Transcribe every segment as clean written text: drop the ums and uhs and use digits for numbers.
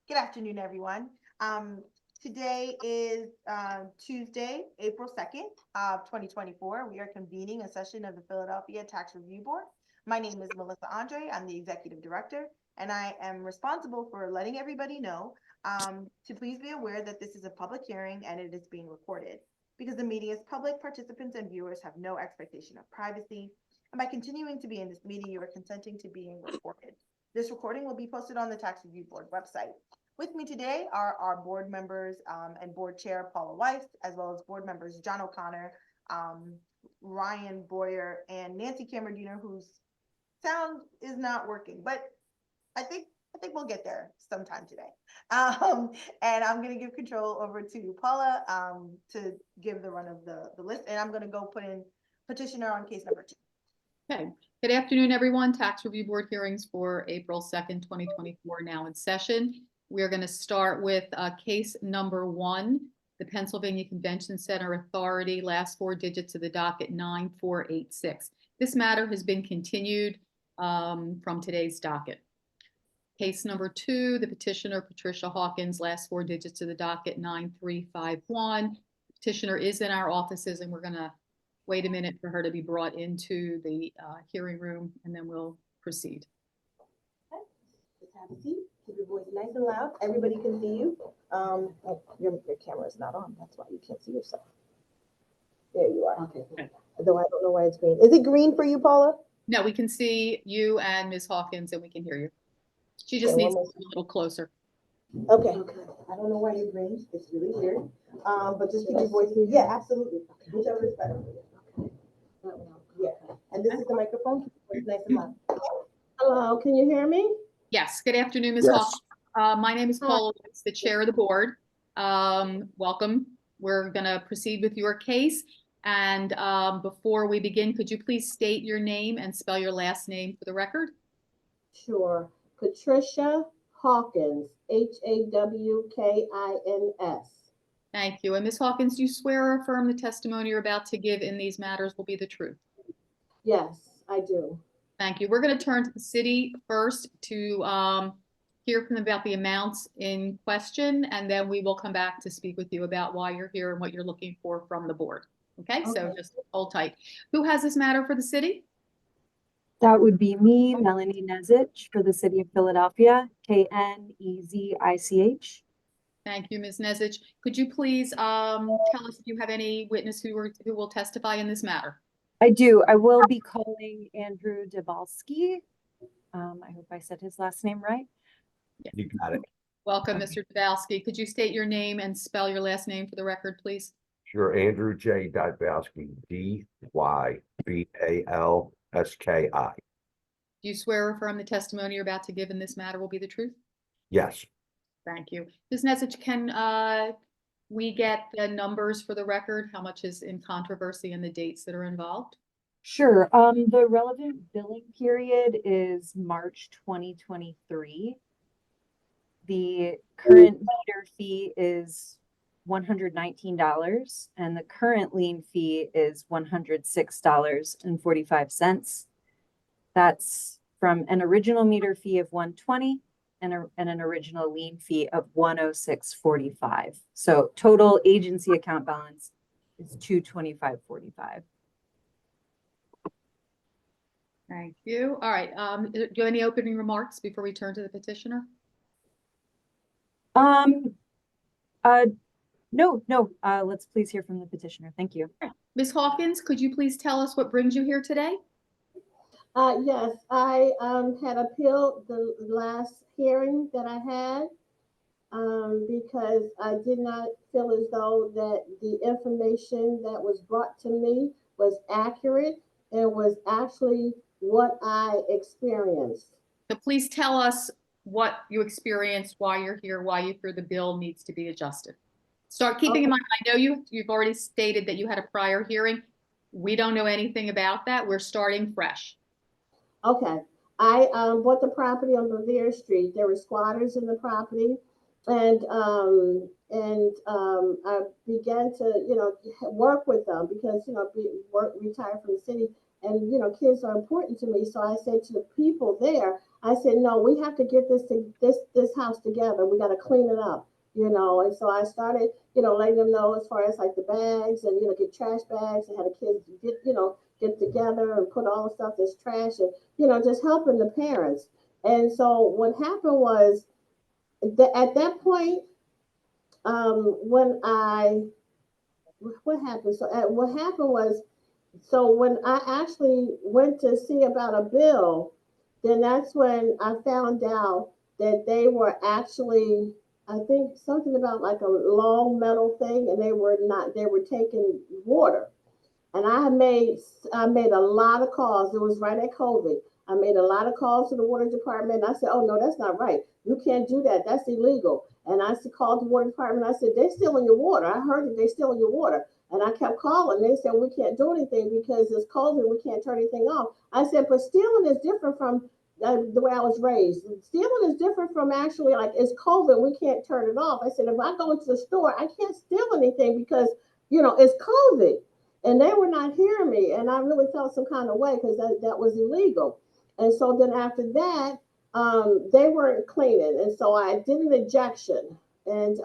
Good afternoon, everyone. Today is Tuesday, April 2nd of 2024. We are convening a session of the Philadelphia Tax Review Board. My name is Melissa Andre. I'm the Executive Director, and I am responsible for letting everybody know to please be aware that this is a public hearing and it is being recorded. Because the meeting is public, participants and viewers have no expectation of privacy. And by continuing to be in this meeting, you are consenting to being recorded. This recording will be posted on the Tax Review Board website. With me today are our board members and board chair, Paula Weiss, as well as board members, John O'Connor, Ryan Boyer, and Nancy Camerdiner, whose sound is not working, but I think we'll get there sometime today. And I'm going to give control over to Paula to give the run of the list, and I'm going to go put in petitioner on case number 2. Okay. Good afternoon, everyone. Tax Review Board hearings for April 2nd, 2024 now in session. We're going to start with case number 1, the Pennsylvania Convention Center Authority, last 4 digits of the docket 9486. This matter has been continued from today's docket. Case number 2, the petitioner Patricia Hawkins, last 4 digits of the docket 9351. The petitioner is in our offices, and we're going to wait a minute for her to be brought into the hearing room, and then we'll proceed. Okay. Just have a seat. Keep your voice nice and loud. Everybody can see you. Oh, your camera is not on. That's why you can't see yourself. There you are. Okay. Though I don't know why it's green. Is it green for you, Paula? No, we can see you and Ms. Hawkins, and we can hear you. She just needs to be a little closer. Okay. I don't know why you're green. It's really weird. But just keep your voice. Yeah, absolutely. Whichever is better for you. Yeah. And this is the microphone. Keep your voice nice and loud. Hello, can you hear me? Yes. Good afternoon, Ms. Hawkins. My name is Paula, the chair of the board. Welcome. We're going to proceed with your case. And before we begin, could you please state your name and spell your last name for the record? Sure. Patricia Hawkins, Hawkins. Thank you. And Ms. Hawkins, do you swear or affirm the testimony you're about to give in these matters will be the truth? Yes, I do. Thank you. We're going to turn to the city first to hear from them about the amounts in question, and then we will come back to speak with you about why you're here and what you're looking for from the board. Okay, so just hold tight. Who has this matter for the city? That would be me, Melanie Nezich, for the city of Philadelphia, Knezich. Thank you, Ms. Nezich. Could you please tell us if you have any witness who will testify in this matter? I do. I will be calling Andrew Devalsky. I hope I said his last name right. Yes. You got it. Welcome, Mr. Devalsky. Could you state your name and spell your last name for the record, please? Sure. Andrew J. Dybowski, Dybvalski. Do you swear or affirm the testimony you're about to give in this matter will be the truth? Yes. Thank you. Ms. Nezich, can we get the numbers for the record? How much is in controversy and the dates that are involved? Sure. The relevant billing period is March 2023. The current meter fee is $119, and the current lien fee is $106.45. That's from an original meter fee of $120 and an original lien fee of $106.45. So total agency account balance is $225.45. Thank you. All right. Do you have any opening remarks before we turn to the petitioner? No. Let's please hear from the petitioner. Thank you. Ms. Hawkins, could you please tell us what brings you here today? Yes, I had appealed the last hearing that I had because I did not feel as though that the information that was brought to me was accurate and was actually what I experienced. So please tell us what you experienced, why you're here, why you feel the bill needs to be adjusted. Start keeping in mind, I know you've already stated that you had a prior hearing. We don't know anything about that. We're starting fresh. Okay. I bought the property on Revere Street. There were squatters in the property, and I began to, work with them because, retire from the city. and kids are important to me. So I said to the people there, I said, no, we have to get this house together. We got to clean it up, And so I started, letting them know as far as like the bags and get trash bags, and had the kids get together and put all the stuff that's trash, and just helping the parents. And so what happened was that at that point, when I what happened? So what happened was, so when I actually went to see about a bill, then that's when I found out that they were actually, I think something about like a long metal thing, and they were taking water. And I made a lot of calls. It was right at COVID. I made a lot of calls to the water department. I said, "Oh no, that's not right. You can't do that. That's illegal." And called the water department. I said, "They're stealing your water. I heard that they're stealing your water." And I kept calling. They said, "We can't do anything because it's COVID. We can't turn anything off." I said, "But stealing is different from the way I was raised. Stealing is different from actually like it's COVID. We can't turn it off." I said, "If I go into the store, I can't steal anything because it's COVID." And they were not hearing me, and I really felt some kind of way because that was illegal. And so then after that, they weren't cleaning, and so I did an injection, and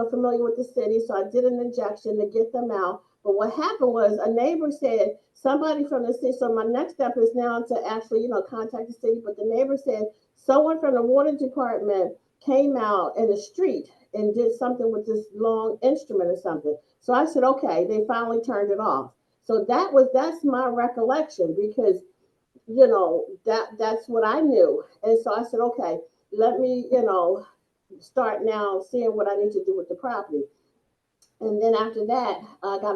familiar with the city, so I did an injection to get them out. But what happened was a neighbor said somebody from the city. So my next step is now to actually contact the city. But the neighbor said someone from the water department came out in the street and did something with this long instrument or something. So I said, okay, they finally turned it off. So that's my recollection, because that's what I knew. And so I said, okay, let me start now seeing what I need to do with the property. And then after that, I got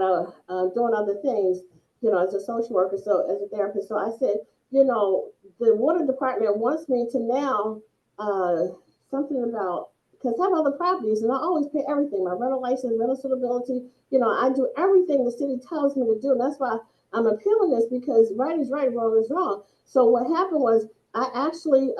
doing other things, as a social worker, so as a therapist. So I said, the water department wants me to now uh, something about, because I have other properties and I always pay everything, my rental license, rental suitability. I do everything the city tells me to do, and that's why I'm appealing this, because right is right, wrong is wrong. So what happened was I actually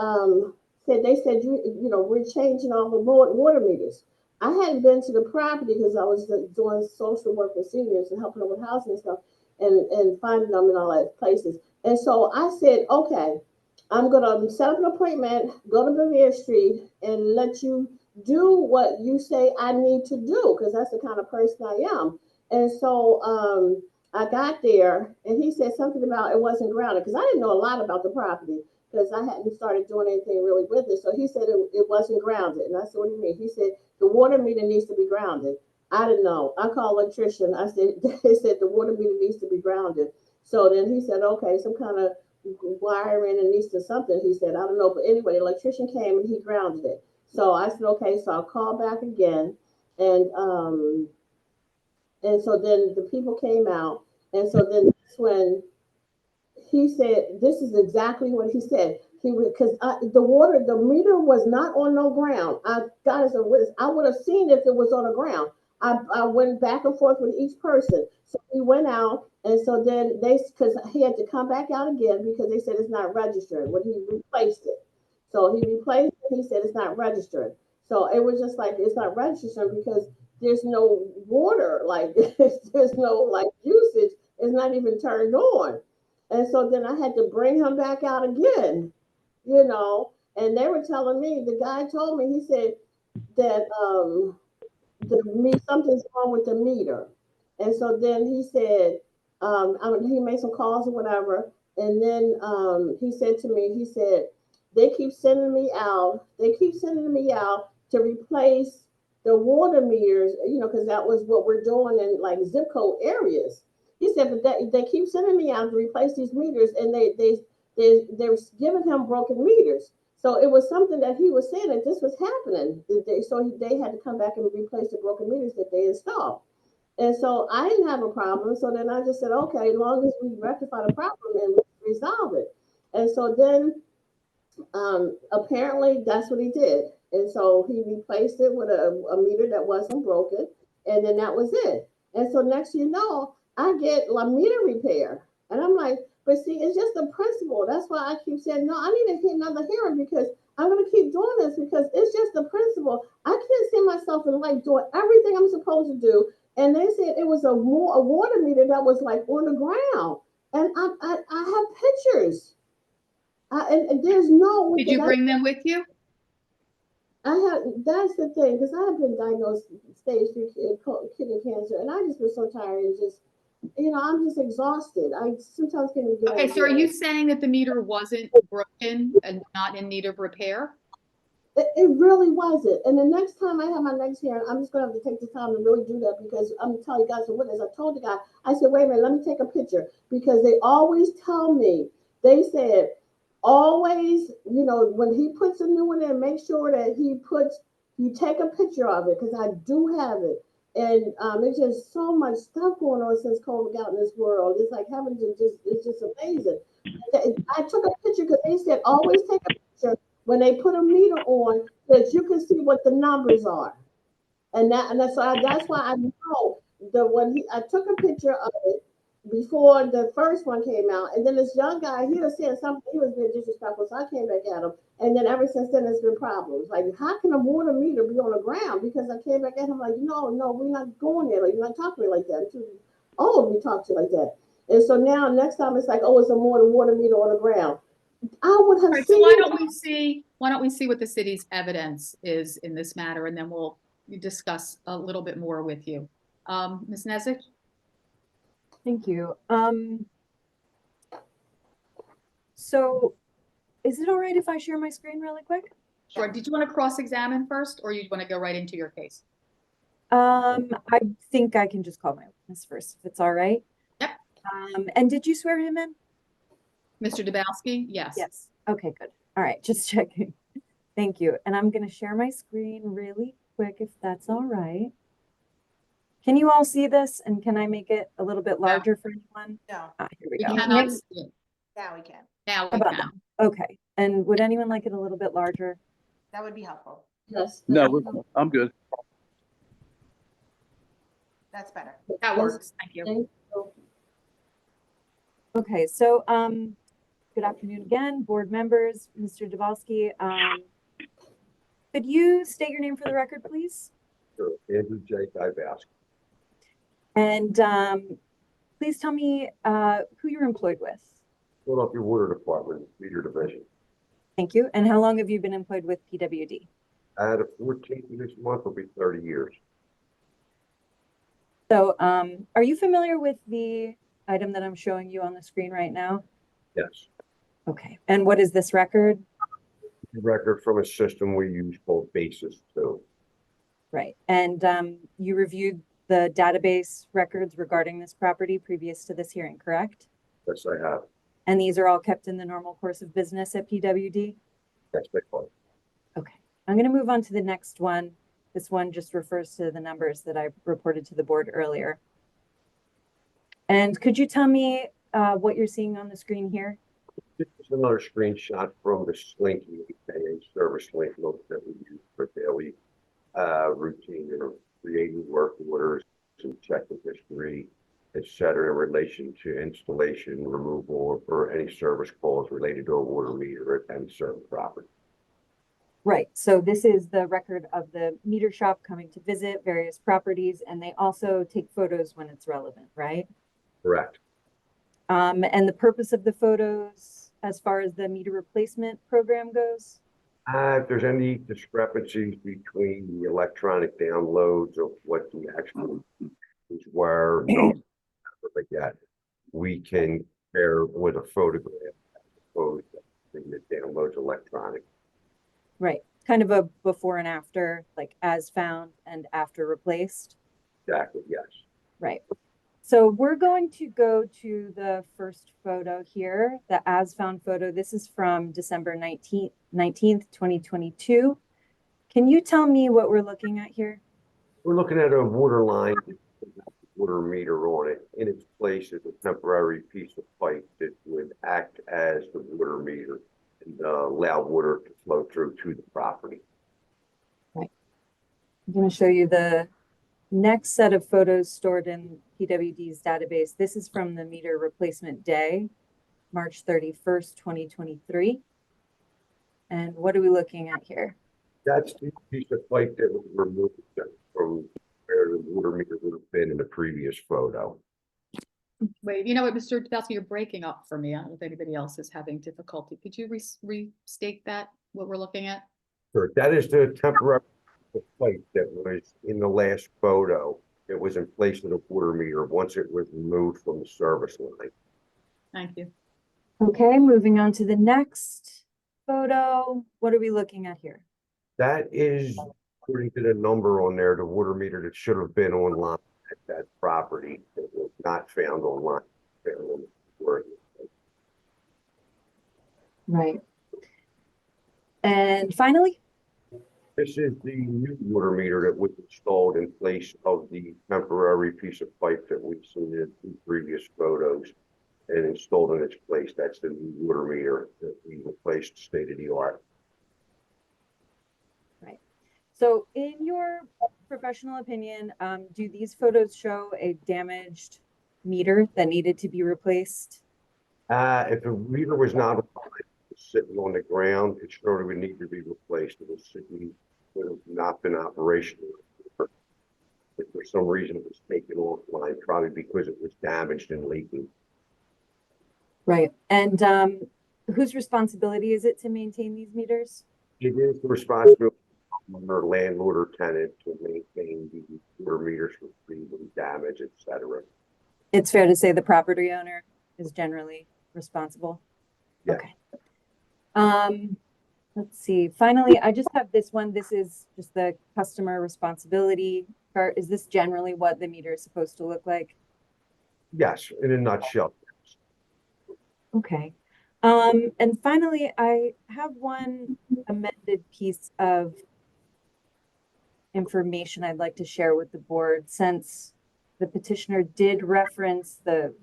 they said we're changing all the water meters. I hadn't been to the property because I was doing social work with seniors and helping them with housing and stuff, and finding them in all that places. And so I said, okay, I'm gonna set up an appointment, go to Bevere Street, and let you do what you say I need to do, because that's the kind of person I am. And so I got there, and he said something about it wasn't grounded, because I didn't know a lot about the property, because I hadn't started doing anything really with it. So he said it wasn't grounded. And I said, what do you mean? He said, the water meter needs to be grounded. I didn't know. I called electrician. I said, they said the water meter needs to be grounded. So then he said, okay, some kind of wiring and needs to something. He said, I don't know. But anyway, the electrician came and he grounded it. So I said, okay, so I'll call back again. And so then the people came out. And so then that's when he said, this is exactly what he said. He would, because the meter was not on no ground. I got as a witness. I would have seen if it was on the ground. I went back and forth with each person. So he went out, and so then because he had to come back out again because they said it's not registered when he replaced it. So he replaced it. He said it's not registered. So it was just like it's not registered because there's no water, like there's no like usage. It's not even turned on. And so then I had to bring him back out again, and they were telling me, the guy told me, he said that something's wrong with the meter. And so then he said, he made some calls or whatever. And then he said to me, he said, they keep sending me out to replace the water meters, because that was what we're doing in like zip code areas. He said, but they keep sending me out to replace these meters, and they're giving him broken meters. So it was something that he was saying that this was happening. So they had to come back and replace the broken meters that they installed. And so I didn't have a problem. So then I just said, okay, as long as we rectify the problem and we resolve it. And so then apparently that's what he did. And so he replaced it with a meter that wasn't broken. And then that was it. And so next you know, I get a meter repair. And I'm like, but see, it's just the principle. That's why I keep saying, no, I need to hit another hearing, because I'm going to keep doing this, because it's just the principle. I can't see myself in life doing everything I'm supposed to do. And they said it was a water meter that was like on the ground. And I have pictures. And there's no way Did you bring them with you? I have, that's the thing, because I have been diagnosed stage 3 kidney cancer, and I just was so tired and just, I'm just exhausted. I sometimes can't even get out Okay, of so are bed. you saying that the meter wasn't broken and not in need of repair? It really wasn't. And the next time I have my next hearing, I'm just gonna have to take the time to really do that, because I'm telling you guys the witness. I told the guy, I said, wait a minute, let me take a picture, because they always tell me, they said, always, when he puts a new one in, make sure that you take a picture of it, because I do have it. And it's just so much stuff going on since COVID got in this world. It's like heaven it's just amazing. I took a picture because they said always take a picture when they put a meter on, that you can see what the numbers are. That's why I know I took a picture of it before the first one came out, and then this young guy, he was saying something, he was being disrespectful, so I came back at him, and then ever since then there's been problems. Like, how can a water meter be on the ground? Because I came back at him like, no, we're not going there. Like, you're not talking to me like that. I'm too old to be talking to you like that. And so now next time it's like, oh, it's a water meter on the ground. I would have All right, so seen. why don't we see what the city's evidence is in this matter, and then we'll discuss a little bit more with you. Ms. Nezick? Thank you. So is it all right if I share my screen really quick? Sure. Did you want to cross-examine first, or you want to go right into your case? I think I can just call my witness first, if it's all right. Yep. And did you swear him in? Mr. Dabowski? Yes. Yes. Okay, good. All right, just checking. Thank you. And I'm going to share my screen really quick, if that's all right. Can you all see this? And can I make it a little bit larger for anyone? No, Here we We go. cannot see it. now we can. Now How we about can. now? Okay. And would anyone like it a little bit larger? That would be helpful. Yes. No, I'm good. That's better. That Yes. works. Thank you. Thank you. Okay, so good afternoon again, board members, Mr. Davalsky. Could you state your name for the record, please? Sure. Andrew J. Dybowski. And please tell me who you're employed with. Philadelphia Water Department, Meter Division. Thank you. And how long have you been employed with PWD? The 14th of this month will be 30 years. So are you familiar with the item that I'm showing you on the screen right now? Yes. Okay. And what is this record? Record from a system we use called Basis 2. Right. And you reviewed the database records regarding this property previous to this hearing, correct? Yes, I have. And these are all kept in the normal course of business at PWD? That's my point. Okay. I'm going to move on to the next one. This one just refers to the numbers that I reported to the board earlier. And could you tell me what you're seeing on the screen here? This is another screenshot from the Slinky, a service link that we use for daily routine and creating work orders and checking history, etc., in relation to installation, removal, or any service calls related to a water meter and certain property. Right. So this is the record of the meter shop coming to visit various properties, and they also take photos when it's relevant, right? Correct. And the purpose of the photos, as far as the meter replacement program goes? If there's any discrepancies between the electronic downloads of what the actual were, like that, we can pair with a photograph as opposed to the downloads electronic. Right. Kind of a before and after, like as found and after replaced. Exactly, yes. Right. So we're going to go to the first photo here, the as found photo. This is from December 19th, 2022. Can you tell me what we're looking at here? We're looking at a water line, water meter on it. In its place is a temporary piece of pipe that would act as the water meter and allow water to flow through to the property. Right. I'm going to show you the next set of photos stored in PWD's database. This is from the meter replacement day, March 31st, 2023. And what are we looking at here? That's the piece of pipe that was removed from where the water meter would have been in the previous photo. Wait, you know what, Mr. Dubielski, you're breaking up for me. I don't know if anybody else is having difficulty. Could you restate that, what we're looking at? Sure, that is the temporary pipe that was in the last photo. It was in place of the water meter once it was removed from the service line. Thank you. Okay, moving on to the next photo. What are we looking at here? That is, according to the number on there, the water meter that should have been online at that property. It was not found online. Found on the word. Right. And finally, This is the new water meter that was installed in place of the temporary piece of pipe that we've seen in the previous photos and installed in its place. That's the new water meter that we replaced state of the art. so in your professional opinion, do these photos show a damaged meter that needed to be replaced? If the meter was not sitting on the ground, it surely would need to be replaced. It was sitting, would have not been operational. If for some reason it was taken offline, probably because it was damaged and leaking. Right. And whose responsibility is it to maintain these meters? It is the responsibility of our landlord or tenant to maintain the water meters for free from damage, et cetera. It's fair to say the property owner is generally responsible. Yeah. Okay. Let's see. Finally, I just have this one. This is just the customer responsibility part. Is this generally what the meter is supposed to look like? Yes, in a nutshell. Okay. And finally, I have one amended piece of information I'd like to share with the board, since the petitioner did reference the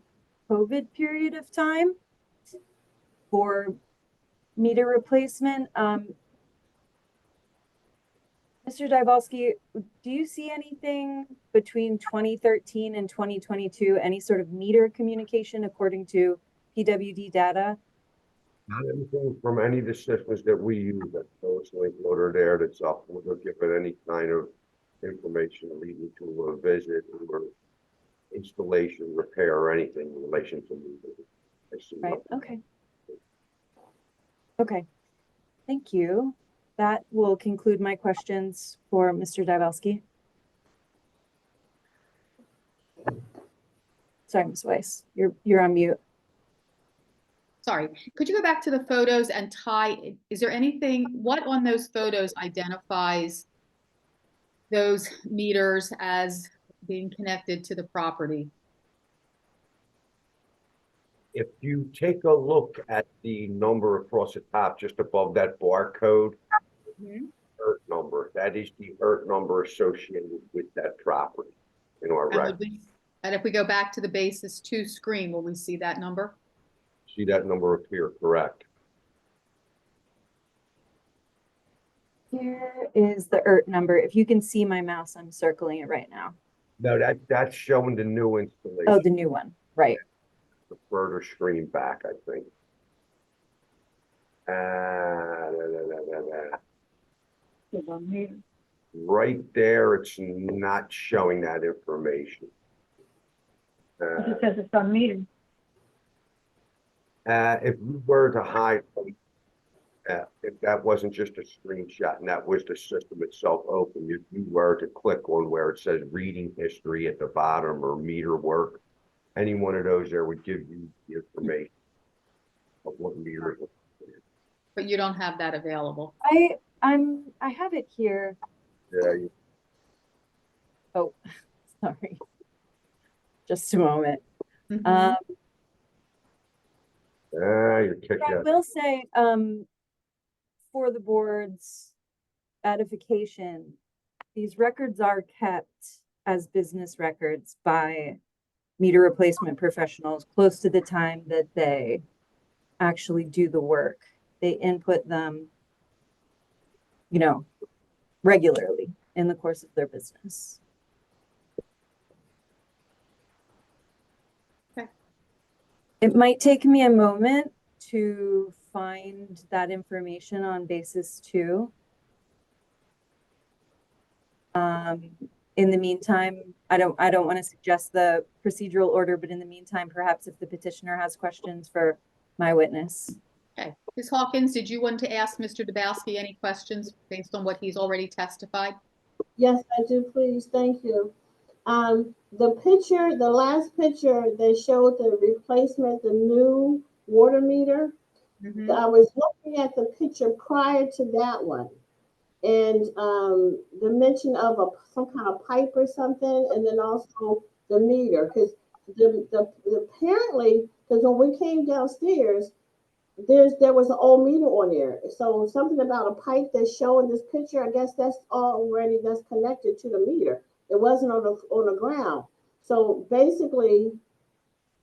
COVID period of time for meter replacement. Mr. Dybowski, do you see anything between 2013 and 2022, any sort of meter communication according to PWD data? Not anything from any of the systems that we use that those link loader there that's up. We'll give it any kind of information leading to a visit or installation, repair, or anything in relation to moving. I see Right, nothing. okay. Okay, thank you. That will conclude my questions for Mr. Dybowski. Sorry, Ms. Weiss, you're on mute. Sorry, could you go back to the photos and tie, is there anything, what on those photos identifies those meters as being connected to the property? If you take a look at the number across the top, just above that barcode, ERT number, that is the ERT number associated with that property in our And record. and if we go back to the basis 2 screen, will we see that number? See that number appear, correct? Here is the ERT number. If you can see my mouse, I'm circling it right now. No, that's showing the new installation. Oh, the new one, right. The further screen back, I think. Right there, it's not showing that information. It says it's on meter. If we were to hide, if that wasn't just a screenshot and that was the system itself open, if you were to click on where it says reading history at the bottom or meter work, any one of those there would give you the information of what meter. But you don't have that available. I have it here. Yeah, Oh, sorry. Just a moment. Mhm. you're kicked I out. will say, for the board's edification, these records are kept as business records by meter replacement professionals close to the time that they actually do the work. They input them, regularly in the course of their business. Okay. It might take me a moment to find that information on basis 2. in the meantime, I don't want to suggest the procedural order, but in the meantime, perhaps if the petitioner has questions for my witness. Okay. Ms. Hawkins, did you want to ask Mr. Dabowski any questions based on what he's already testified? Yes, I do, please. Thank you. The picture, the last picture that showed the replacement, the new water meter, Mhm. I was looking at the picture prior to that one. And the mention of some kind of pipe or something, and then also the meter, because apparently, because when we came downstairs, there was an old meter on there. So something about a pipe that's showing this picture, I guess that's connected to the meter. It wasn't on the ground. So basically,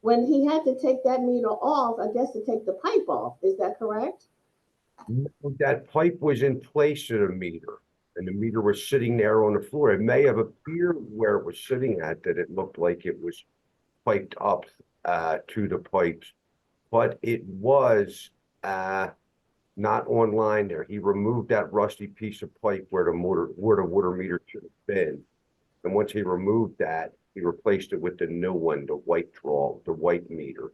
when he had to take that meter off, I guess to take the pipe off. Is that correct? That pipe was in place of the meter, and the meter was sitting there on the floor. It may have appeared where it was sitting at that it looked like it was piped up to the pipes, but it was not online there. He removed that rusty piece of pipe where the water meter should have been. And once he removed that, he replaced it with the new one, the white meter.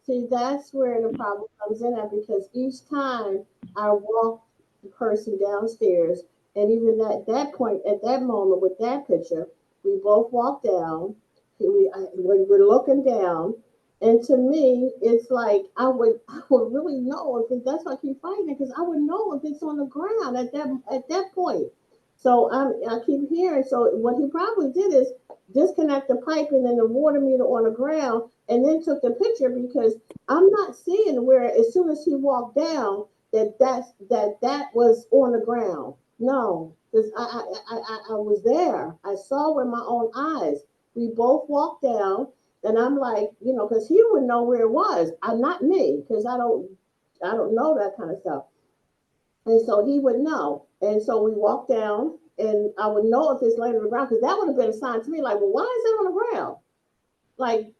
See, that's where the problem comes in at, because each time I walk the person downstairs, and even at that point, at that moment with that picture, we both walk down. We're looking down, and to me, it's like I would really know if that's why I keep fighting it, because I would know if it's on the ground at that point. So I keep hearing. So what he probably did is disconnect the pipe and then the water meter on the ground, and then took the picture, because I'm not seeing where as soon as he walked down that was on the ground. No, because I was there. I saw with my own eyes. We both walked down, and I'm like, because he would know where it was. I'm not me, because I don't know that kind of stuff. And so he would know. And so we walked down, and I would know if it's laying on the ground, because that would have been a sign to me, like, well, why is it on the ground? Like,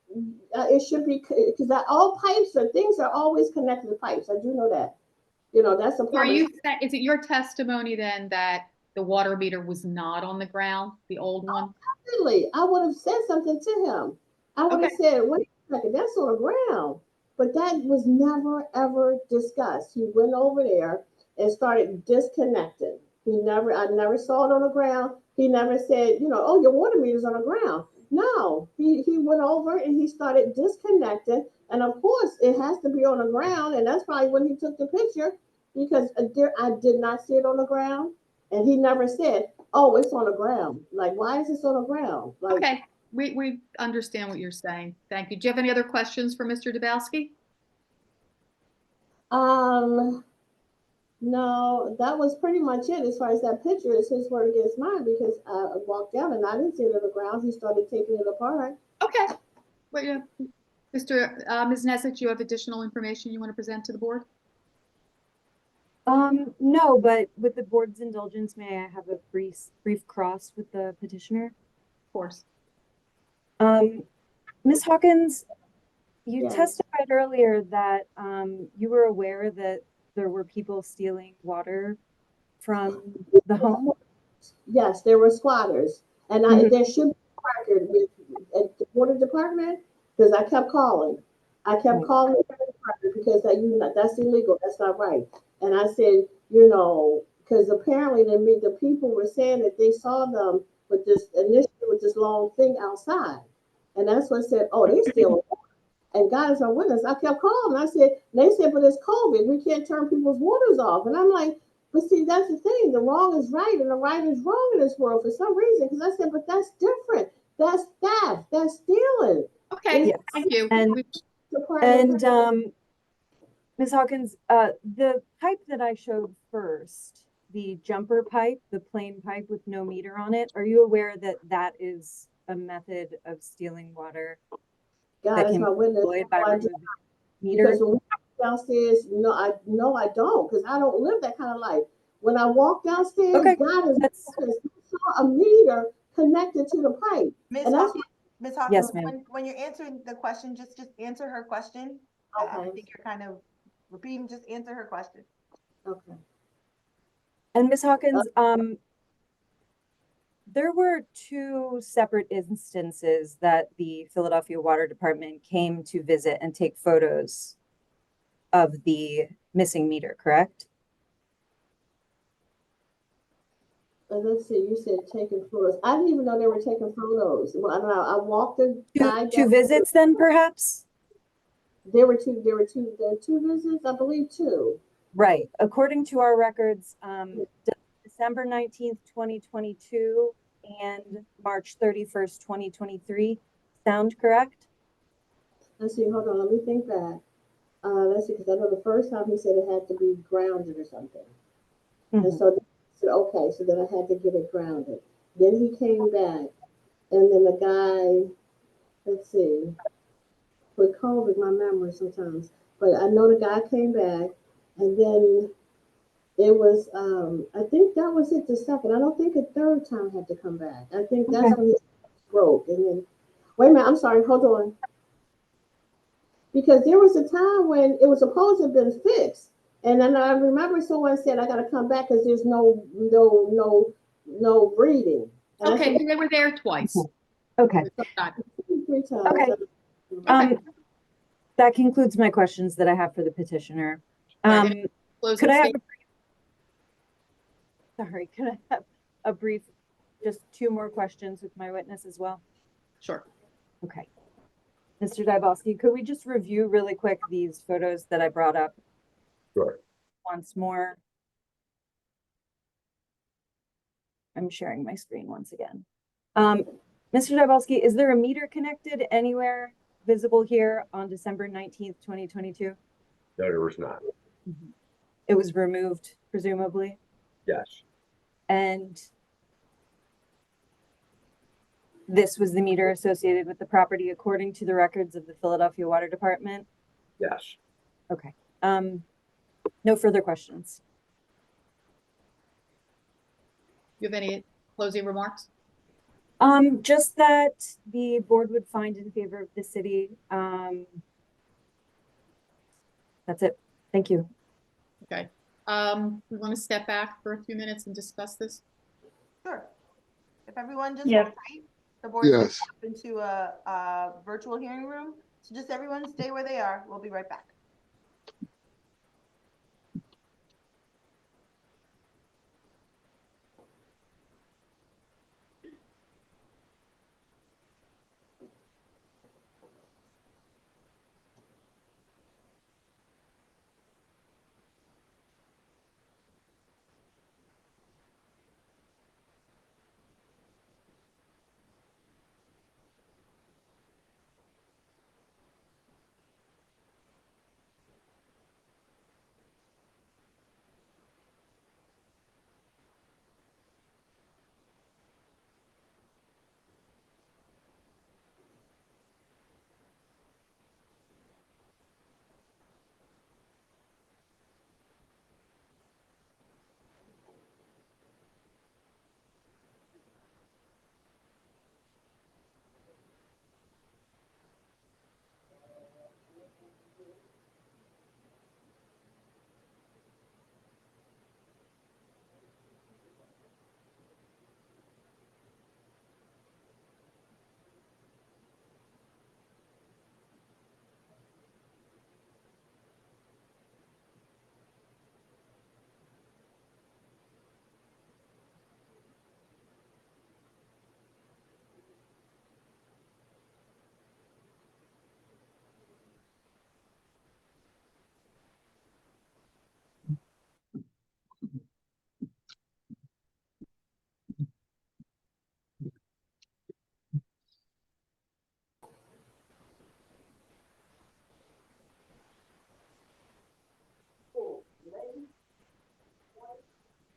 it should be, because all pipes or things are always connected to pipes. I do know that. That's a Are plumbing. is it your testimony then that the water meter was not on the ground, the old one? Absolutely. I would have said something to him. I would Okay. have said, wait a second, that's on the ground. But that was never, ever discussed. He went over there and started disconnecting. I never saw it on the ground. He never said, oh, your water meter's on the ground. No, he went over and he started disconnecting. And of course, it has to be on the ground. And that's probably when he took the picture, because I did not see it on the ground. And he never said, oh, it's on the ground. Like, why is this on the ground? Like, Okay, we understand what you're saying. Thank you. Do you have any other questions for Mr. Dabowski? no, that was pretty much it as far as that picture. It's his word against mine, because I walked down and I didn't see it on the ground. He started taking it apart. Okay. Well, yeah. Ms. Nesek, do you have additional information you want to present to the board? No, but with the board's indulgence, may I have a brief cross with the petitioner? Of course. Ms. Hawkins, you Yes. testified earlier that you were aware that there were people stealing water from the home. Yes, there were squatters, and Mhm. there should be a record with at the water department, because I kept calling. I kept Right. calling the water department, because that's illegal. That's not right. And I said, because apparently the people were saying that they saw them with this long thing outside, and that's what said, oh, they stealing. And God is our witness. I kept calling. They said, but it's COVID. We can't turn people's waters off. And I'm like, but see, that's the thing. The wrong is right and the right is wrong in this world for some reason. Because I said, but that's different. That's theft. That's stealing. Okay, Yes. thank you. And Ms. Hawkins, the pipe that I showed first, the jumper pipe, the plain pipe with no meter on it, are you aware that that is a method of stealing water God that is can my be witness. employed by No, I do removing meter? Because when we walk downstairs, no, I don't, because I don't live that kind of life. When I walk downstairs, Okay, God is that's I saw a meter connected to the pipe. Ms. And that's Hawkins, Ms. Hawkins, yes, ma'am. when you're answering the question, just answer her question. I okay. think you're kind of repeating, just answer her question. Okay. And Ms. Hawkins, There were two separate instances that the Philadelphia Water Department came to visit and take photos of the missing meter, correct? Let's see, you said taking photos. I didn't even know they were taking photos. Well, I don't know. I walked the guy Two down. visits then, perhaps? There were two visits, I believe two. Right. According to our records, December 19th, 2022 and March 31st, 2023. Sound correct? Let's see, hold on, let me think back. Let's see, because I know the first time he said it had to be grounded or something. And Mhm. so I said, okay, so then I had to get it grounded. Then he came back, and then the guy, let's see, with COVID, my memory sometimes, but I know the guy came back, and then it was, I think that was it the second. I don't think a third time had to come back. I think that's Okay. when he broke. And then, wait a minute, I'm sorry, hold on. Because there was a time when it was supposed to have been fixed. And then I remember someone said, I got to come back because there's no breathing. And Okay, I said, they were there twice. Okay. Got it. 3 times. Okay. That concludes my questions that I have for the petitioner. Right, Closing Could I have statement. could I have a brief, just two more questions with my witness as well? Sure. Okay. Mr. Dybowski, could we just review really quick these photos that I brought up Sure. once more? I'm sharing my screen once again. Mr. Dybowski, is there a meter connected anywhere visible here on December 19th, 2022? No, there was not. It was removed, presumably, Yes, and this was the meter associated with the property according to the records of the Philadelphia Water Department? yes. Okay. No further questions. You have any closing remarks? Just that the board would find in favor of the city. That's it. Thank you. Okay. We want to step back for a few minutes and discuss this? Sure. If everyone just Yes. hold tight, the board's gonna Yes. hop into a virtual hearing room. So just everyone stay where they are. We'll be right back.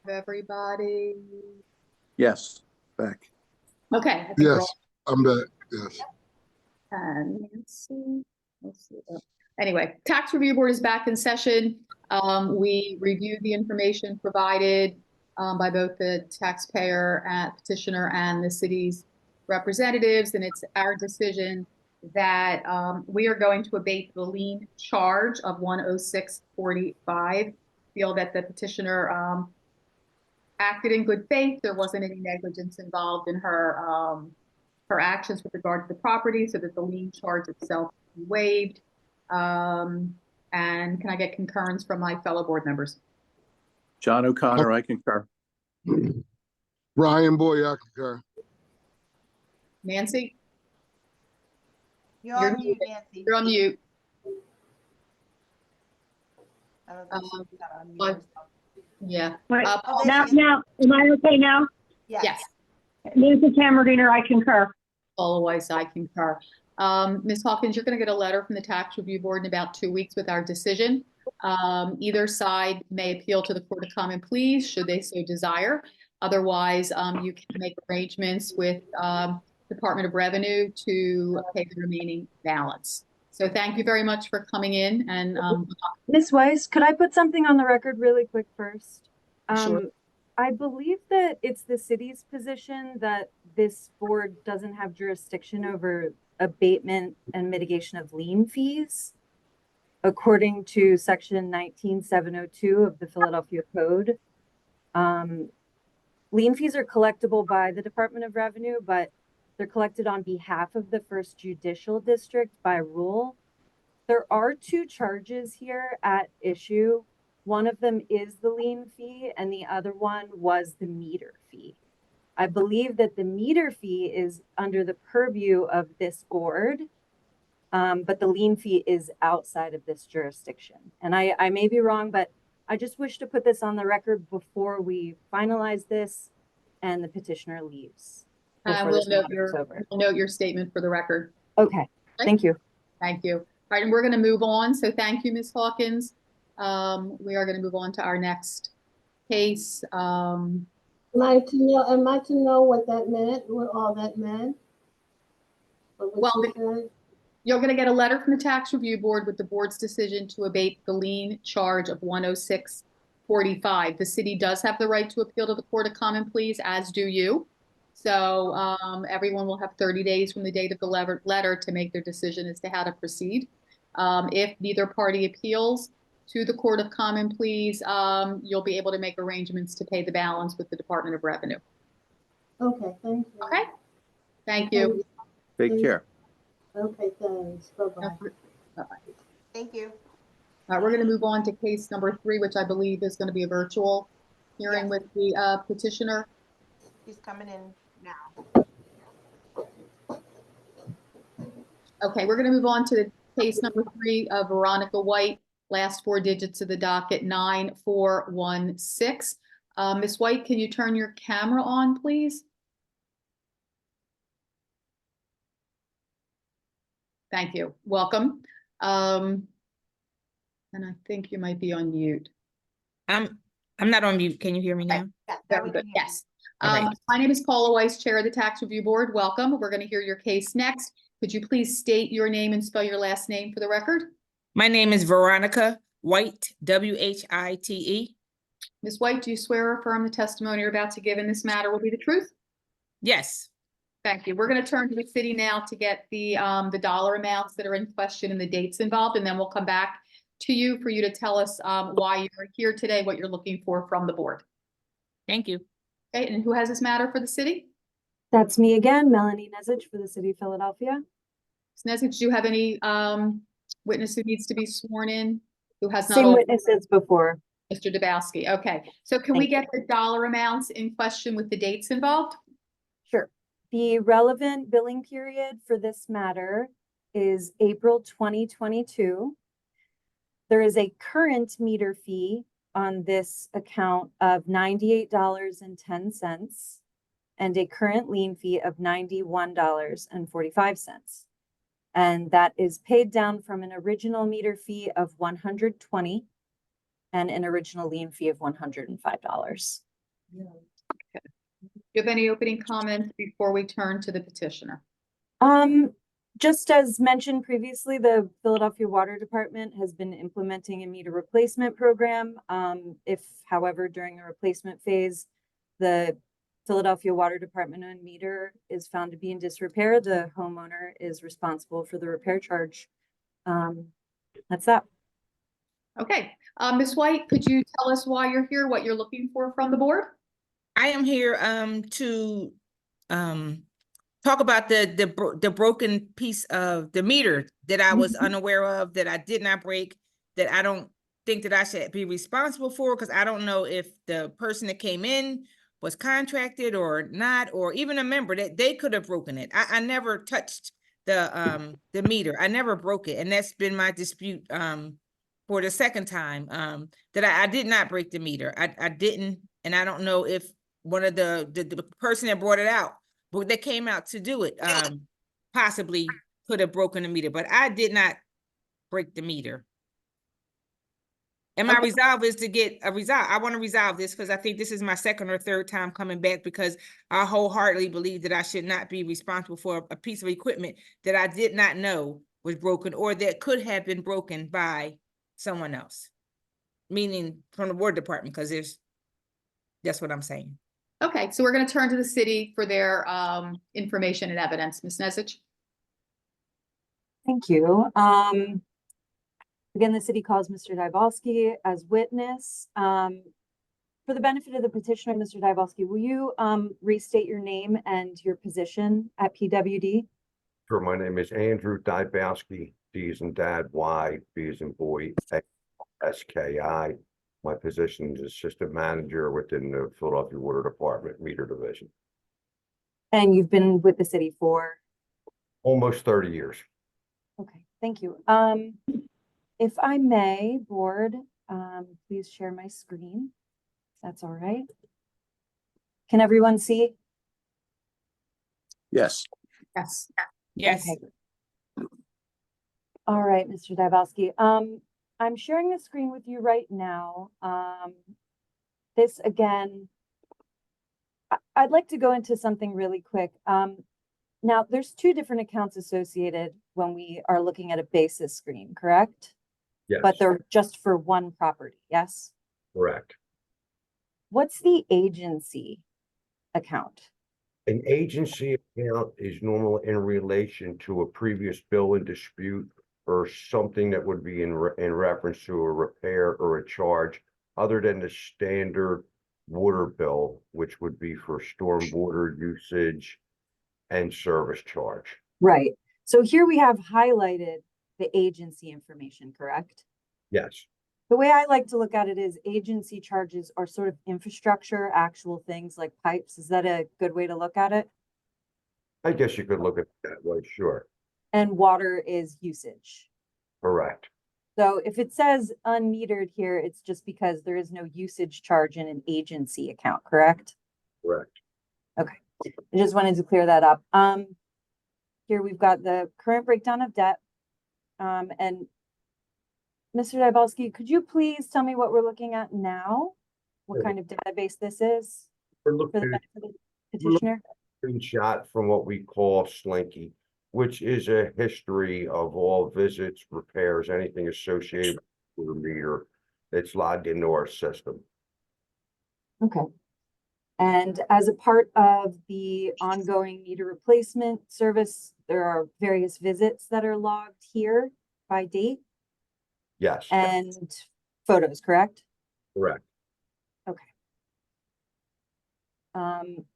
Everybody. Yes, back. Okay. I think we're Yes, all- I'm back. Yes. And Nancy, let's see. Anyway, tax review board is back in session. We reviewed the information provided by both the taxpayer and petitioner and the city's representatives, and it's our decision that we are going to abate the lien charge of 106.45. Feel that the petitioner acted in good faith. There wasn't any negligence involved in her actions with regard to the property, so that the lien charge itself be waived. And can I get concurrence from my fellow board members? John O'Connor, I concur. Brian Boyer, I concur. Nancy, You're You're on mute, Nancy. you're on mute. I don't think she's got to unmute but- herself. Yeah. Wait, Oh, there now, she is. now, am I okay now? Yes. Nancy Cameradiner, I concur. Otherwise, I concur. Ms. Hawkins, you're going to get a letter from the Tax Review Board in about 2 weeks with our decision. Either side may appeal to the Court of Common Pleas, should they so desire. Otherwise, you can make arrangements with Department of Revenue to pay the remaining balance. So thank you very much for coming in, and Ms. Weiss, could I put something on the record really quick first? Sure. I believe that it's the city's position that this board doesn't have jurisdiction over abatement and mitigation of lien fees. According to section 19702 of the Philadelphia Code. Lien fees are collectible by the Department of Revenue, but they're collected on behalf of the First Judicial District by rule. There are 2 charges here at issue. One of them is the lien fee, and the other one was the meter fee. I believe that the meter fee is under the purview of this board, but the lien fee is outside of this jurisdiction. And I may be wrong, but I just wish to put this on the record before we finalize this and the petitioner leaves. before we'll this meeting is we'll note your statement for the record. Okay, thank you. Thank you. All right, and we're going to move on. So thank you, Ms. Hawkins. We are going to move on to our next case. Am I to know what that meant, what all that meant? What Well, you said? You're going to get a letter from the Tax Review Board with the board's decision to abate the lien charge of $106.45. The city does have the right to appeal to the Court of Common Pleas, as do you. So everyone will have 30 days from the date of the letter to make their decision as to how to proceed. If neither party appeals to the Court of Common Pleas, you'll be able to make arrangements to pay the balance with the Department of Revenue. Okay, thank you. Okay? Thank you. Take care. Okay, thanks. Bye-bye. Thank you. All right, we're going to move on to case number 3, which I believe is going to be a virtual hearing Yes. with the petitioner. She's coming in now. Okay, we're going to move on to case number 3 of Veronica White, last 4 digits of the docket, 9416. Ms. White, can you turn your camera on, please? Thank you. Welcome. And I think you might be on mute. I'm not on mute. Can you hear me now? Yes, now Very we good. can hear you. Yes. All right. My name is Paula Weiss, Chair of the Tax Review Board. Welcome. We're going to hear your case next. Could you please state your name and spell your last name for the record? My name is Veronica White, W-H-I-T-E. Ms. White, do you swear or affirm the testimony you're about to give in this matter will be the truth? Yes. Thank you. We're going to turn to the city now to get the dollar amounts that are in question and the dates involved, and then we'll come back to you for you to tell us why you're here today, what you're looking for from the board. Thank you. Okay, and who has this matter for the city? That's me again, Melanie Nezich for the city of Philadelphia. Ms. Nesbitt, do you have any witness who needs to be sworn in? Who has not? Same all- witnesses before. Mr. Dabowski. Okay, so can we get the dollar amounts in question with the dates involved? Sure. The relevant billing period for this matter is April 2022. There is a current meter fee on this account of $98.10 and a current lien fee of $91.45. And that is paid down from an original meter fee of $120 and an original lien fee of $105. Do you have any opening comments before we turn to the petitioner? Just as mentioned previously, the Philadelphia Water Department has been implementing a meter replacement program. If, however, during a replacement phase, the Philadelphia Water Department owned meter is found to be in disrepair, the homeowner is responsible for the repair charge. That's that. Okay, Ms. White, could you tell us why you're here, what you're looking for from the board? I am here to talk about the broken piece of the meter that I was unaware of, that I did not break, that I don't think that I should be responsible for, because I don't know if the person that came in was contracted or not, or even a member that they could have broken it. I never touched the meter. I never broke it, and that's been my dispute for the second time that I did not break the meter. I didn't, and I don't know if one of the person that brought it out, but that came out to do it, possibly could have broken the meter, but I did not break the meter. And my Okay. resolve is to get a resolve. I want to resolve this because I think this is my second or third time coming back, because I wholeheartedly believe that I should not be responsible for a piece of equipment that I did not know was broken, or that could have been broken by someone else. Meaning from the water department, because that's what I'm saying. Okay, so we're gonna turn to the city for their information and evidence. Ms. Nesich? Thank you. Again, the city calls Mr. Dybalski as witness. For the benefit of the petitioner, Mr. Dybalski, will you restate your name and your position at PWD? Sure, my name is Andrew Dybowski, D as in dad, Y, B as in boy, SKI. My position is assistant manager within the Philadelphia Water Department Meter Division. And you've been with the city for? Almost 30 years. Okay, thank you. If I may, board, please share my screen. That's all right. Can everyone see? Yes. Yes. Yes. Okay. All right, Mr. Dybowski. I'm sharing the screen with you right now. This again, I'd like to go into something really quick. Now, there's two different accounts associated when we are looking at a basis screen, correct? Yes, But they're just for one property, yes? correct. What's the agency account? An agency account is normally in relation to a previous bill in dispute, or something that would be in reference to a repair or a charge, other than the standard water bill, which would be for storm water usage and service charge. Right. So here we have highlighted the agency information, correct? Yes, The way I like to look at it is agency charges are sort of infrastructure, actual things like pipes. Is that a good way to look at it? I guess you could look at it that way, sure, And water is usage. correct. So if it says unmetered here, it's just because there is no usage charge in an agency account, correct? Correct. Okay, I just wanted to clear that up. Here we've got the current breakdown of debt. And Mr. Dybowski, could you please tell me what we're looking at now? What Sure. kind of database this is We're for the looking at benefit of the petitioner? a screenshot from what we call Slinky, which is a history of all visits, repairs, anything associated with the meter that's logged into our system. Okay. And as a part of the ongoing meter replacement service, there are various visits that are logged here by date Yes, and photos, correct? correct.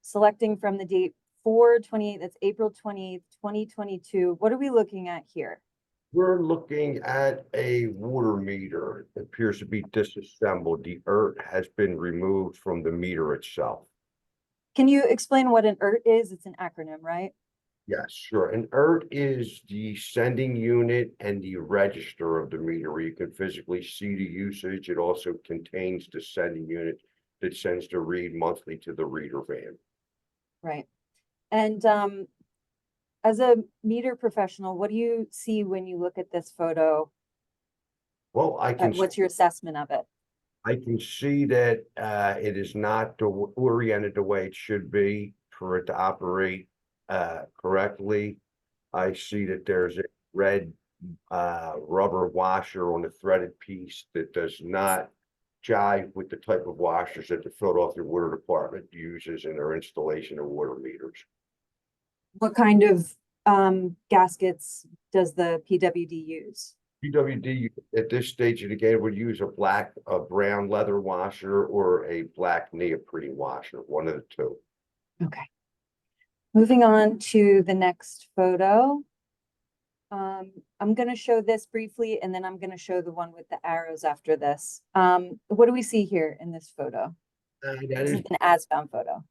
Selecting from the date 4/28, that's April 28th, 2022. What are we looking at here? We're looking at a water meter. It appears to be disassembled. The earth has been removed from the meter itself. Can you explain what an ERT is? It's an acronym, right? Yes, sure. An ERT is the sending unit and the register of the meter, where you can physically see the usage. It also contains the sending unit that sends the read monthly to the reader van. Right. And as a meter professional, what do you see when you look at this photo? Well, What's your assessment of it? I can see that it is not oriented the way it should be for it to operate correctly. I see that there's a red rubber washer on the threaded piece that does not jive with the type of washers that the Philadelphia Water Department uses in their installation of water meters. What kind of gaskets does the PWD use? PWD at this stage, and again, would use a brown leather washer or a black neoprene washer, one of the two. Okay. Moving on to the next photo. I'm gonna show this briefly, and then I'm gonna show the one with the arrows after this. What do we see here in this photo? That This is, is an as-found photo.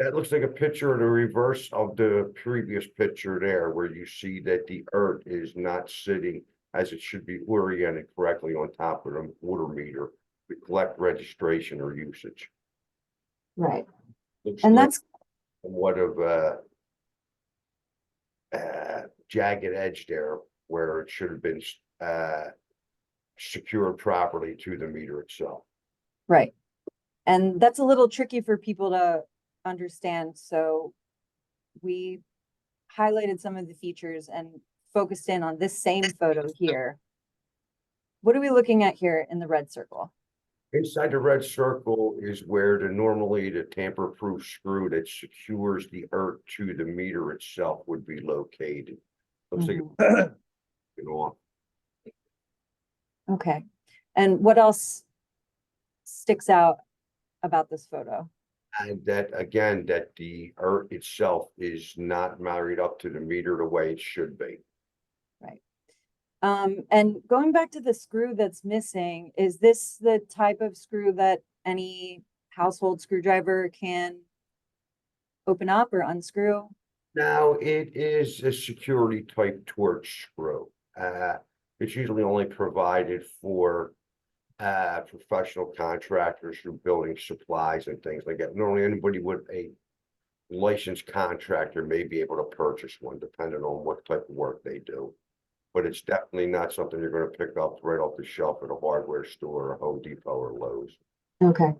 that looks like a picture of the reverse of the previous picture there, where you see that the earth is not sitting as it should be oriented correctly on top of the water meter to collect registration or usage. Right. Looks And like that's, somewhat of a jagged edge there where it should have been secured properly to the meter itself. right. And that's a little tricky for people to understand, so we highlighted some of the features and focused in on this same photo here. What are we looking at here in the red circle? Inside the red circle is where normally the tamper-proof screw that secures the earth to the meter itself would be located. Looks like you know, Okay. And what else sticks out about this photo? and that again, that the earth itself is not married up to the meter the way it should be. Right. And going back to the screw that's missing, is this the type of screw that any household screwdriver can open up or unscrew? Now, it is a security type torch screw. It's usually only provided for professional contractors who building supplies and things like that. Normally, anybody with a licensed contractor may be able to purchase one, depending on what type of work they do. But it's definitely not something you're going to pick up right off the shelf at a hardware store, or Home Depot, or Lowe's. Okay.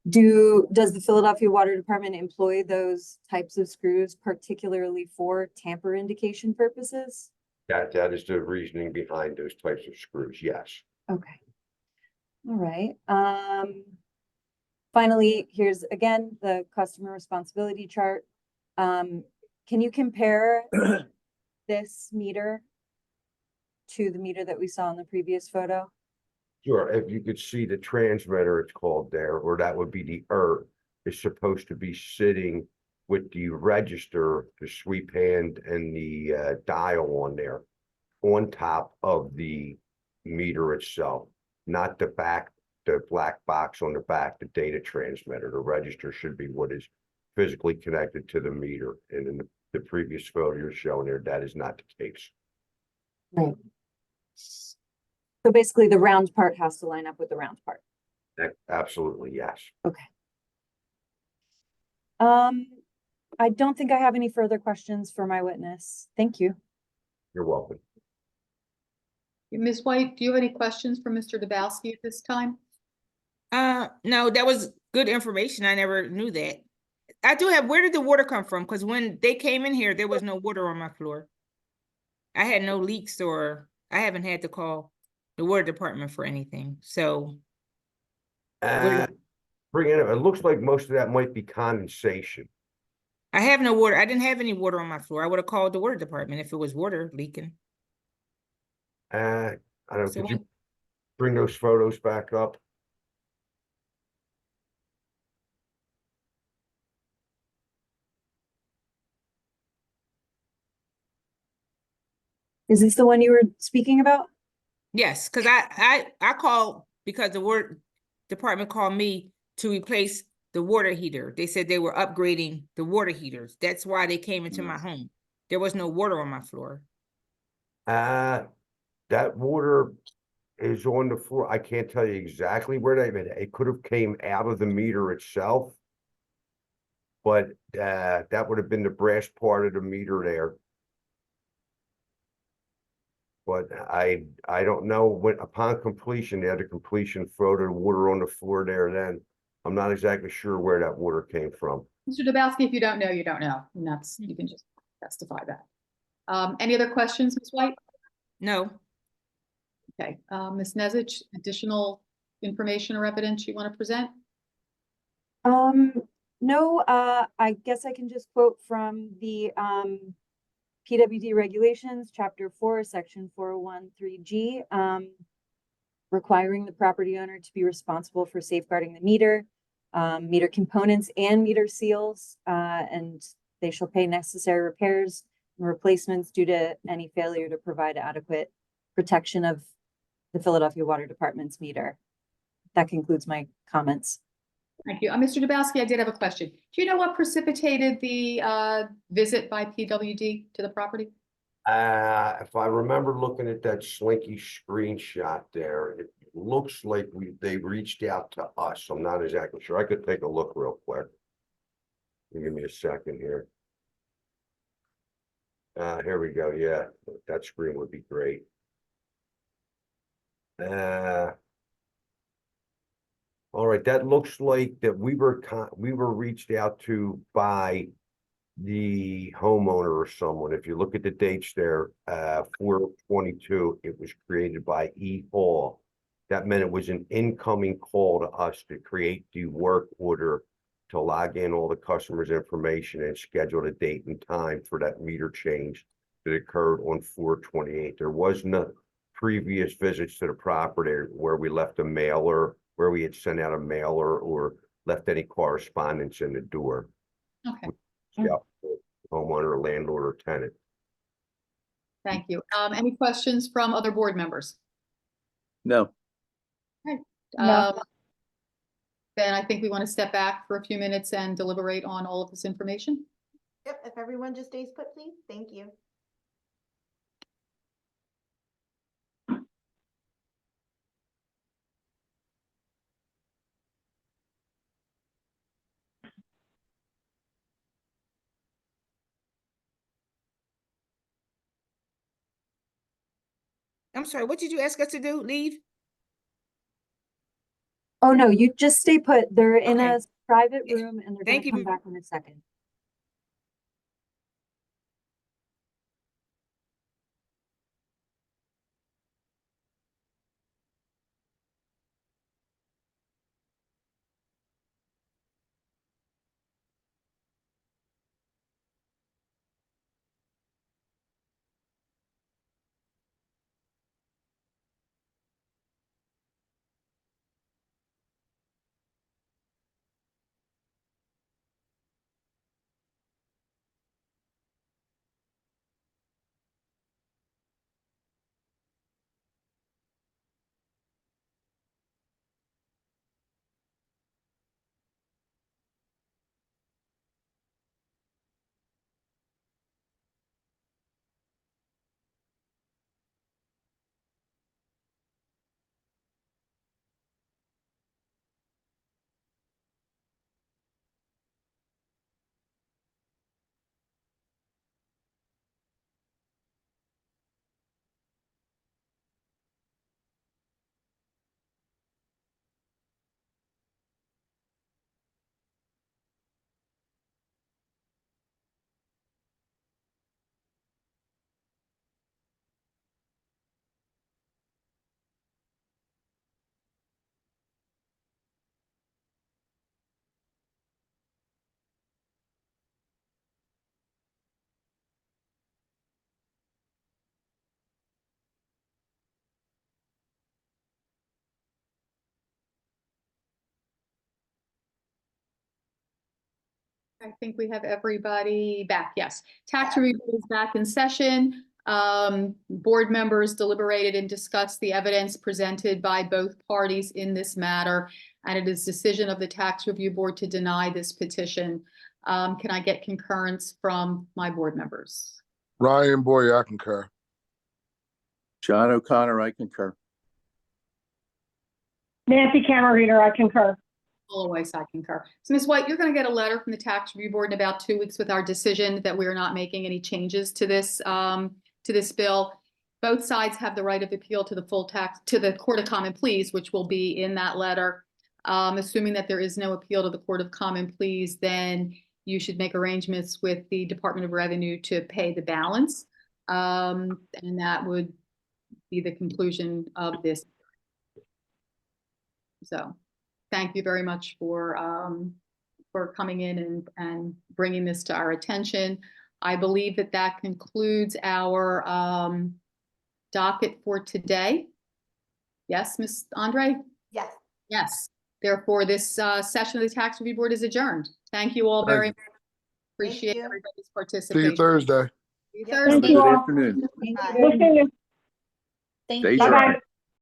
Does the Philadelphia Water Department employ those types of screws particularly for tamper indication purposes? That is the reasoning behind those types of screws. Yes. Okay. All right. Finally, here's again the customer responsibility chart. Can you compare this meter to the meter that we saw in the previous photo? Sure, if you could see the transmitter, it's called there, or that would be the earth, is supposed to be sitting with the register, the sweep hand and the dial on there, on top of the meter itself, not the black box on the back, the data transmitter. The register should be what is physically connected to the meter. And in the previous photo you're showing there, that is not the case. Right. So basically the round part has to line up with the round part. Absolutely, yes. Okay. I don't think I have any further questions for my witness. Thank you. You're welcome. Ms. White, do you have any questions for Mr. Dabowski at this time? No, that was good information. I never knew that. I do have, where did the water come from? Because when they came in here, there was no water on my floor. I had no leaks, or I haven't had to call the water department for anything. So Bring it, it looks like most of that might be condensation. I have no water. I didn't have any water on my floor. I would have called the water department if it was water leaking. I don't know, So could you bring those photos back up? Is this the one you were speaking about? Yes, because I called because the water department called me to replace the water heater. They said they were upgrading the water heaters. That's why they came into my home. There was no water on my floor. That water is on the floor. I can't tell you exactly where it could have came out of the meter itself. But that would have been the brass part of the meter there. But I don't know when, upon completion, they had a completion photo, water on the floor there then. I'm not exactly sure where that water came from. Mr. Dabowski, if you don't know, you don't know. And that's, you can just testify that. Any other questions, Ms. White? No. Okay, Ms. Nezich, additional information or evidence you want to present? No, I guess I can just quote from the PWD regulations, chapter 4, section 401(3)G, requiring the property owner to be responsible for safeguarding the meter, meter components and meter seals, and they shall pay necessary repairs and replacements due to any failure to provide adequate protection of the Philadelphia Water Department's meter. That concludes my comments. Thank you. Mr. Dabowski, I did have a question. Do you know what precipitated the visit by PWD to the property? If I remember looking at that Slinky screenshot there, it looks like they reached out to us. I'm not exactly sure. I could take a look real quick. Give me a second here. Here we go. Yeah, that screen would be great. All right, that looks like that we were reached out to by the homeowner or someone. If you look at the dates there, 4/22, it was created by E. Hall. That meant it was an incoming call to us to create the work order to log in all the customers' information and schedule the date and time for that meter change that occurred on 4/28. There was no previous visits to the property where we left a mailer, where we had sent out a mailer or left any correspondence in the door. Okay, Yeah, homeowner, landlord, or tenant. thank you. Any questions from other board members? No. Um, Then I think we want to step back for a few minutes and deliberate on all of this information. Yep, if everyone just stays put, please. Thank you. I'm sorry, what did you ask us to do? Leave? Oh, no, you just stay put. They're in Okay. a private Yeah. room and they're Thank gonna come you. back in a second. I think we have everybody back. Yes. Tax review is back in session. Board members deliberated and discussed the evidence presented by both parties in this matter, and it is decision of the tax review board to deny this petition. Can I get concurrence from my board members? Ryan Boyer, I concur. John O'Connor, I concur. Nancy Camerino, I concur. Always, I concur. So Ms. White, you're going to get a letter from the tax review board in about 2 weeks with our decision that we are not making any changes to this bill. Both sides have the right of appeal to the Court of Common Pleas, which will be in that letter. Assuming that there is no appeal to the Court of Common Pleas, then you should make arrangements with the Department of Revenue to pay the balance. And that would be the conclusion of this. So thank you very much for coming in and bringing this to our attention. I believe that that concludes our docket for today. Yes, Ms. Andre? Yes. Yes. Therefore, this session of the Tax Review Board is adjourned. Thank you all Thank very you. much. Appreciate you. everybody's See participation. you Thursday. See you Yep. Thursday. Thank you Good all. afternoon. Bye. We'll see you. Stay Bye-bye. dry.